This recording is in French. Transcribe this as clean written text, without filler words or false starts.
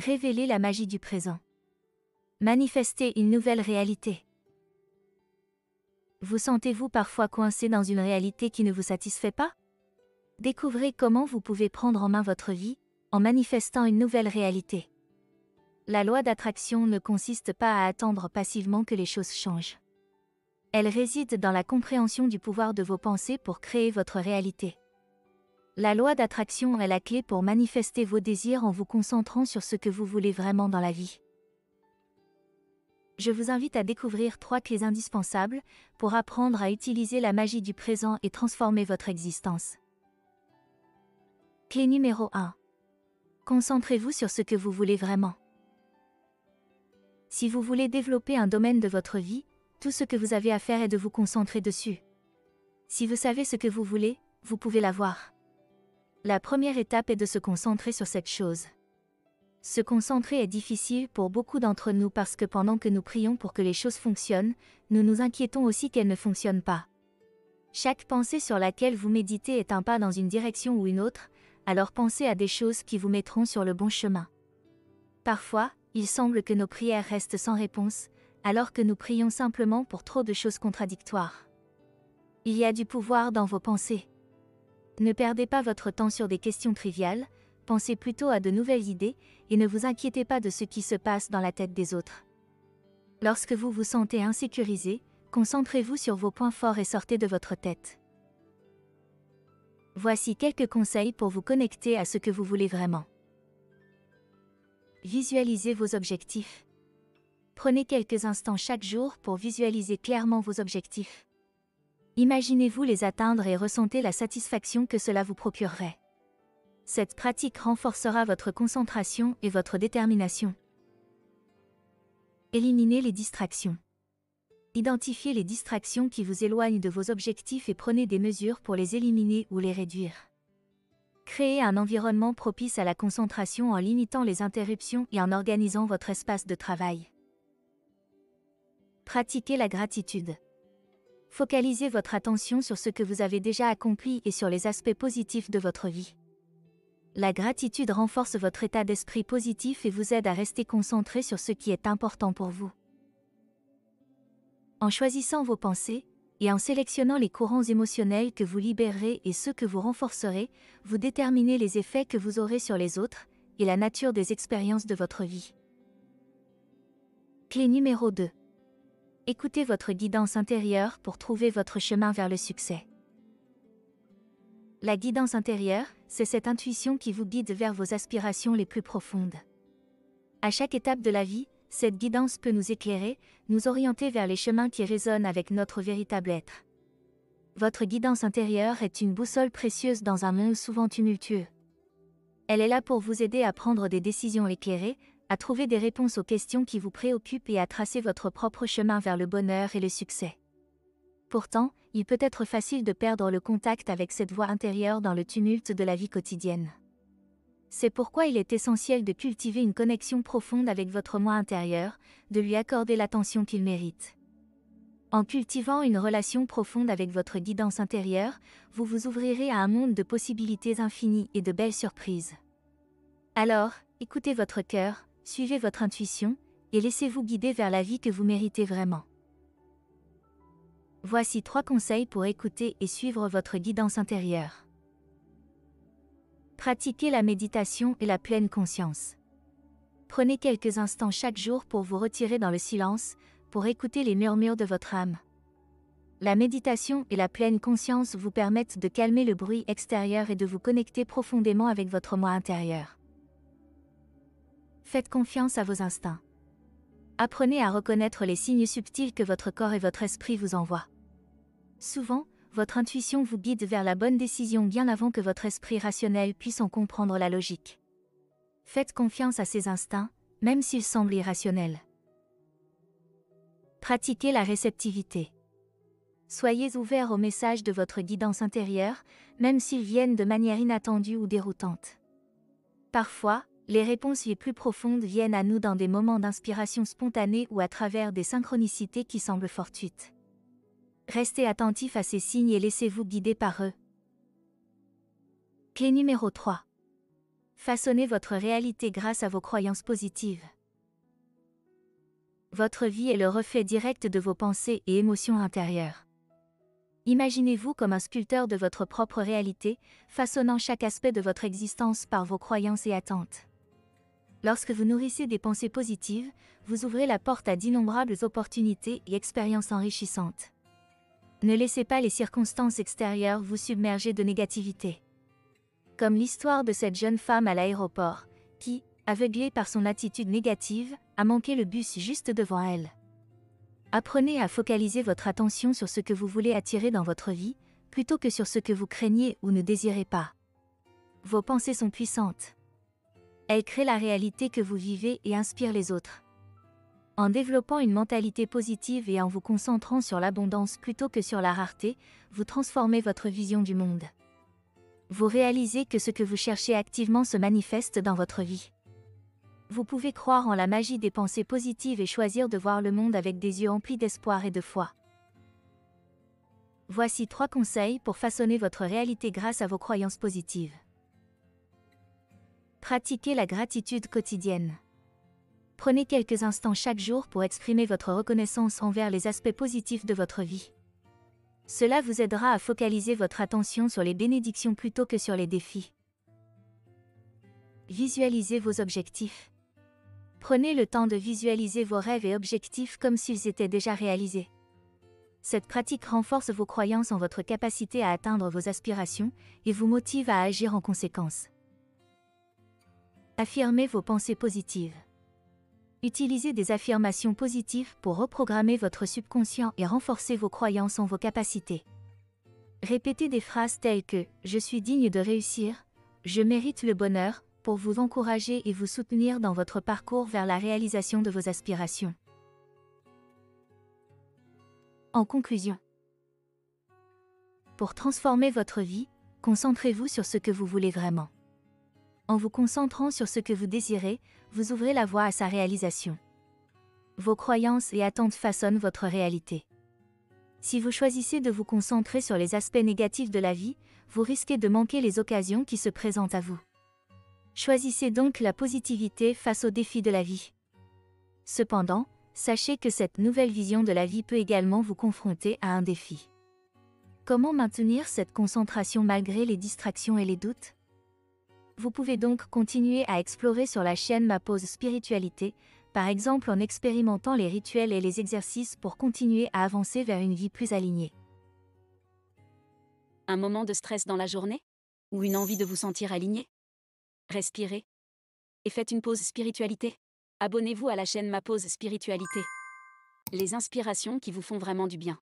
Révélez la magie du présent. Manifestez une nouvelle réalité. Vous sentez-vous parfois coincé dans une réalité qui ne vous satisfait pas? Découvrez comment vous pouvez prendre en main votre vie, en manifestant une nouvelle réalité. La loi d'attraction ne consiste pas à attendre passivement que les choses changent. Elle réside dans la compréhension du pouvoir de vos pensées pour créer votre réalité. La loi d'attraction est la clé pour manifester vos désirs en vous concentrant sur ce que vous voulez vraiment dans la vie. Je vous invite à découvrir 3 clés indispensables pour apprendre à utiliser la magie du présent et transformer votre existence. Clé numéro 1. Concentrez-vous sur ce que vous voulez vraiment. Si vous voulez développer un domaine de votre vie, tout ce que vous avez à faire est de vous concentrer dessus. Si vous savez ce que vous voulez, vous pouvez l'avoir. La première étape est de se concentrer sur cette chose. Se concentrer est difficile pour beaucoup d'entre nous parce que pendant que nous prions pour que les choses fonctionnent, nous nous inquiétons aussi qu'elles ne fonctionnent pas. Chaque pensée sur laquelle vous méditez est un pas dans une direction ou une autre, alors pensez à des choses qui vous mettront sur le bon chemin. Parfois, il semble que nos prières restent sans réponse, alors que nous prions simplement pour trop de choses contradictoires. Il y a du pouvoir dans vos pensées. Ne perdez pas votre temps sur des questions triviales, pensez plutôt à de nouvelles idées et ne vous inquiétez pas de ce qui se passe dans la tête des autres. Lorsque vous vous sentez insécurisé, concentrez-vous sur vos points forts et sortez de votre tête. Voici quelques conseils pour vous connecter à ce que vous voulez vraiment. Visualisez vos objectifs. Prenez quelques instants chaque jour pour visualiser clairement vos objectifs. Imaginez-vous les atteindre et ressentez la satisfaction que cela vous procurerait. Cette pratique renforcera votre concentration et votre détermination. Éliminez les distractions. Identifiez les distractions qui vous éloignent de vos objectifs et prenez des mesures pour les éliminer ou les réduire. Créez un environnement propice à la concentration en limitant les interruptions et en organisant votre espace de travail. Pratiquez la gratitude. Focalisez votre attention sur ce que vous avez déjà accompli et sur les aspects positifs de votre vie. La gratitude renforce votre état d'esprit positif et vous aide à rester concentré sur ce qui est important pour vous. En choisissant vos pensées, et en sélectionnant les courants émotionnels que vous libérerez et ceux que vous renforcerez, vous déterminez les effets que vous aurez sur les autres, et la nature des expériences de votre vie. Clé numéro 2. Écoutez votre guidance intérieure pour trouver votre chemin vers le succès. La guidance intérieure, c'est cette intuition qui vous guide vers vos aspirations les plus profondes. À chaque étape de la vie, cette guidance peut nous éclairer, nous orienter vers les chemins qui résonnent avec notre véritable être. Votre guidance intérieure est une boussole précieuse dans un monde souvent tumultueux. Elle est là pour vous aider à prendre des décisions éclairées, à trouver des réponses aux questions qui vous préoccupent et à tracer votre propre chemin vers le bonheur et le succès. Pourtant, il peut être facile de perdre le contact avec cette voix intérieure dans le tumulte de la vie quotidienne. C'est pourquoi il est essentiel de cultiver une connexion profonde avec votre moi intérieur, de lui accorder l'attention qu'il mérite. En cultivant une relation profonde avec votre guidance intérieure, vous vous ouvrirez à un monde de possibilités infinies et de belles surprises. Alors, écoutez votre cœur, suivez votre intuition, et laissez-vous guider vers la vie que vous méritez vraiment. Voici 3 conseils pour écouter et suivre votre guidance intérieure. Pratiquez la méditation et la pleine conscience. Prenez quelques instants chaque jour pour vous retirer dans le silence, pour écouter les murmures de votre âme. La méditation et la pleine conscience vous permettent de calmer le bruit extérieur et de vous connecter profondément avec votre moi intérieur. Faites confiance à vos instincts. Apprenez à reconnaître les signes subtils que votre corps et votre esprit vous envoient. Souvent, votre intuition vous guide vers la bonne décision bien avant que votre esprit rationnel puisse en comprendre la logique. Faites confiance à ces instincts, même s'ils semblent irrationnels. Pratiquez la réceptivité. Soyez ouvert aux messages de votre guidance intérieure, même s'ils viennent de manière inattendue ou déroutante. Parfois, les réponses les plus profondes viennent à nous dans des moments d'inspiration spontanée ou à travers des synchronicités qui semblent fortuites. Restez attentif à ces signes et laissez-vous guider par eux. Clé numéro 3. Façonnez votre réalité grâce à vos croyances positives. Votre vie est le reflet direct de vos pensées et émotions intérieures. Imaginez-vous comme un sculpteur de votre propre réalité, façonnant chaque aspect de votre existence par vos croyances et attentes. Lorsque vous nourrissez des pensées positives, vous ouvrez la porte à d'innombrables opportunités et expériences enrichissantes. Ne laissez pas les circonstances extérieures vous submerger de négativité. Comme l'histoire de cette jeune femme à l'aéroport, qui, aveuglée par son attitude négative, a manqué le bus juste devant elle. Apprenez à focaliser votre attention sur ce que vous voulez attirer dans votre vie, plutôt que sur ce que vous craignez ou ne désirez pas. Vos pensées sont puissantes. Elles créent la réalité que vous vivez et inspirent les autres. En développant une mentalité positive et en vous concentrant sur l'abondance plutôt que sur la rareté, vous transformez votre vision du monde. Vous réalisez que ce que vous cherchez activement se manifeste dans votre vie. Vous pouvez croire en la magie des pensées positives et choisir de voir le monde avec des yeux emplis d'espoir et de foi. Voici 3 conseils pour façonner votre réalité grâce à vos croyances positives. Pratiquez la gratitude quotidienne. Prenez quelques instants chaque jour pour exprimer votre reconnaissance envers les aspects positifs de votre vie. Cela vous aidera à focaliser votre attention sur les bénédictions plutôt que sur les défis. Visualisez vos objectifs. Prenez le temps de visualiser vos rêves et objectifs comme s'ils étaient déjà réalisés. Cette pratique renforce vos croyances en votre capacité à atteindre vos aspirations et vous motive à agir en conséquence. Affirmez vos pensées positives. Utilisez des affirmations positives pour reprogrammer votre subconscient et renforcer vos croyances en vos capacités. Répétez des phrases telles que « Je suis digne de réussir »,« Je mérite le bonheur » pour vous encourager et vous soutenir dans votre parcours vers la réalisation de vos aspirations. En conclusion, pour transformer votre vie, concentrez-vous sur ce que vous voulez vraiment. En vous concentrant sur ce que vous désirez, vous ouvrez la voie à sa réalisation. Vos croyances et attentes façonnent votre réalité. Si vous choisissez de vous concentrer sur les aspects négatifs de la vie, vous risquez de manquer les occasions qui se présentent à vous. Choisissez donc la positivité face aux défis de la vie. Cependant, sachez que cette nouvelle vision de la vie peut également vous confronter à un défi. Comment maintenir cette concentration malgré les distractions et les doutes ? Vous pouvez donc continuer à explorer sur la chaîne Ma Pause Spiritualité, par exemple en expérimentant les rituels et les exercices pour continuer à avancer vers une vie plus alignée. Un moment de stress dans la journée ? Ou une envie de vous sentir aligné ? Respirez. Et faites une pause spiritualité. Abonnez-vous à la chaîne Ma Pause Spiritualité. Les inspirations qui vous font vraiment du bien.